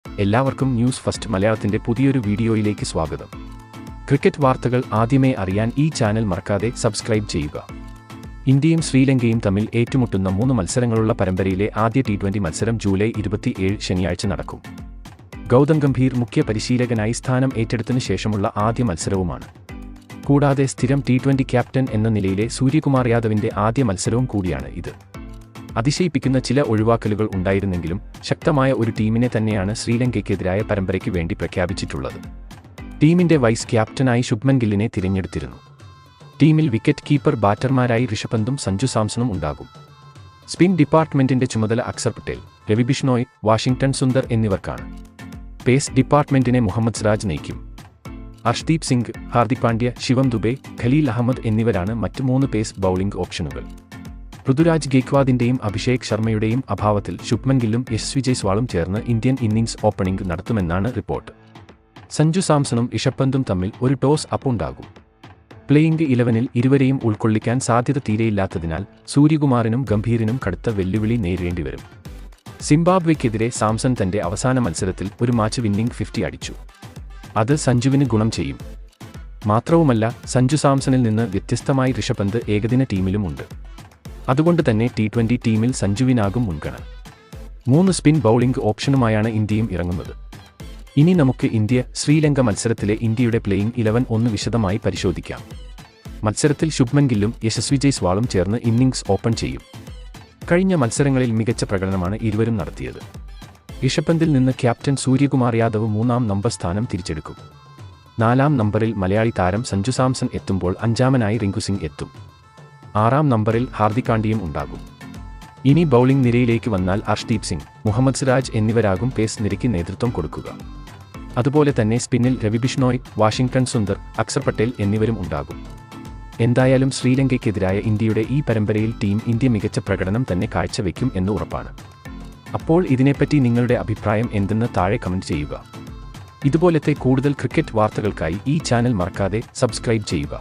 എല്ലാവർക്കും news first മലയാളത്തിന്റെ പുതിയൊരു വീഡിയോയിലേക്ക് സ്വാഗതം. ക്രിക്കറ്റ് വാർത്തകൾ ആദ്യമേ അറിയാൻ ഈ ചാനൽ മറക്കാതെ സബ്സ്ക്രൈബ് ചെയ്യുക. ഇന്ത്യയും ശ്രീലങ്കയും തമ്മിൽ ഏറ്റുമുട്ടുന്ന 3 മത്സരങ്ങളുള്ള പരമ്പരയിലെ ആദ്യ T20 മത്സരം ജൂലൈ 27 ശനിയാഴ്ച നടക്കും. ഗൗതം ഗംഭീർ മുഖ്യ പരിശീലകനായി സ്ഥാനം ഏറ്റെടുത്തതിനു ശേഷമുള്ള ആദ്യ മത്സരവുമാണ്. കൂടാതെ സ്ഥിരം T20 ക്യാപ്റ്റൻ എന്ന നിലയിലെ സൂര്യകുമാർ യാദവിന്റെ ആദ്യ മത്സരവും കൂടിയാണ് ഇത്. അതിശയിപ്പിക്കുന്ന ചില ഒഴിവാക്കലുകൾ ഉണ്ടായിരുന്നെങ്കിലും ശക്തമായ ഒരു ടീമിനെ തന്നെയാണ് ശ്രീലങ്കയ്ക്കെതിരായ പരമ്പരയ്ക്ക് വേണ്ടി പ്രഖ്യാപിച്ചിട്ടുള്ളത്. ടീമിന്റെ വൈസ് ക്യാപ്റ്റനായി ശുഭ്മൻ ഗില്ലിനെ തിരഞ്ഞെടുത്തിരുന്നു. ടീമിൽ വിക്കറ്റ് കീപ്പർ ബാറ്റർമാരായി ഋഷഭ് പന്തും സഞ്ജു സാംസണും ഉണ്ടാകും. സ്പിൻ ഡിപ്പാർട്ട്മെന്റിന്റെ ചുമതല അക്സർ പട്ടേൽ, രവി ബിഷ്ണോയ്, വാഷിംഗ്ടൺ സുന്ദർ എന്നിവർക്കാണ്. പേസ് ഡിപ്പാർട്ട്മെന്റിനെ മുഹമ്മദ് സിറാജ് നയിക്കും. അർഷ്ദീപ് സിംഗ്, ഹാർദിക് പാണ്ഡ്യ, ശിവം ദുബെ, ഖലീൽ അഹമ്മദ് എന്നിവരാണ് മറ്റ് 3 പേസ് ബൌളിംഗ് ഓപ്ഷനുകൾ. ഋതുരാജ് ഗെയ്ക്വാദിന്റെയും അഭിഷേക് ശർമ്മയുടെയും അഭാവത്തിൽ ശുഭ്മൻ ഗില്ലും യശസ്വി ജയ്സ്വാളും ചേർന്ന് ഇന്ത്യൻ ഇന്നിംഗ്സ് ഓപ്പണിംഗ് നടത്തുമെന്നാണ് റിപ്പോർട്ട്. സഞ്ജു സാംസണും ഋഷഭ് പന്തും തമ്മിൽ ഒരു ടോസ് അപ്പ് ഉണ്ടാകും. പ്ലേയിംഗ് 11-ൽ ഇരുവരെയും ഉൾക്കൊള്ളിക്കാൻ സാധ്യത തീരെയില്ലാത്തതിനാൽ സൂര്യകുമാറിനും ഗംഭീറിനും കടുത്ത വെല്ലുവിളി നേരിടേണ്ടിവരും. സിംബാബ്വെയ്ക്കെതിരെ സാംസൺ തന്റെ അവസാന മത്സരത്തിൽ ഒരു മാച്ച് വിന്നിംഗ് 50 അടിച്ചു. അത് സഞ്ജുവിന് ഗുണം ചെയ്യും. മാത്രവുമല്ല, സഞ്ജു സാംസണിൽ നിന്ന് വ്യത്യസ്തമായി ഋഷഭ് പന്ത് ഏകദിന ടീമിലുമുണ്ട്. അതുകൊണ്ട് തന്നെ T20 ടീമിൽ സഞ്ജുവിനാകും മുൻഗണന. 3 സ്പിൻ ബൌളിംഗ് ഓപ്ഷനുമായാണ് ഇന്ത്യയും ഇറങ്ങുന്നത്. ഇനി നമുക്ക് ശ്രീലങ്ക മത്സരത്തിലെ ഇന്ത്യയുടെ പ്ലേയിംഗ് 11 ഒന്ന് വിശദമായി പരിശോധിക്കാം. മത്സരത്തിൽ ശുഭ്മൻ ഗില്ലും യശസ്വി ജയ്സ്വാളും ചേർന്ന് ഇന്നിംഗ്സ് ഓപ്പൺ ചെയ്യും. കഴിഞ്ഞ മത്സരങ്ങളിൽ മികച്ച പ്രകടനമാണ് ഇരുവരും നടത്തിയത്. ഋഷഭ് പന്തിൽ നിന്ന് ക്യാപ്റ്റൻ സൂര്യകുമാർ യാദവ് 3-ാം നമ്പർ സ്ഥാനം തിരിച്ചെടുക്കും. 4-ാം നമ്പറിൽ മലയാളി താരം സഞ്ജു സാംസൺ എത്തുമ്പോൾ 5-ാമനായി റിങ്കു സിംഗ് എത്തും. 6-ാം നമ്പറിൽ ഹാർദിക് പാണ്ഡ്യയും ഉണ്ടാകും. ഇനി ബൌളിംഗ് നിരയിലേക്ക് വന്നാൽ അർഷ്ദീപ് സിംഗ്, മുഹമ്മദ് സിറാജ് എന്നിവരാകും പേസ് നിരയ്ക്ക് നേതൃത്വം കൊടുക്കുക. അതുപോലെ തന്നെ സ്പിന്നിൽ രവി ബിഷ്ണോയ്, വാഷിംഗ്ടൺ സുന്ദർ, അക്സർ പട്ടേൽ എന്നിവരും ഉണ്ടാകും. എന്തായാലും ശ്രീലങ്കയ്ക്കെതിരായ ഇന്ത്യയുടെ ഈ പരമ്പരയിൽ ടീം ഇന്ത്യ മികച്ച പ്രകടനം തന്നെ കാഴ്ചവെക്കും എന്ന് ഉറപ്പാണ്. അപ്പോൾ ഇതിനെപ്പറ്റി നിങ്ങളുടെ അഭിപ്രായം എന്തെന്ന് താഴെ കമന്റ് ചെയ്യുക. ഇതുപോലത്തെ കൂടുതൽ ക്രിക്കറ്റ് വാർത്തകൾക്കായി ഈ ചാനൽ മറക്കാതെ സബ്സ്ക്രൈബ് ചെയ്യുക.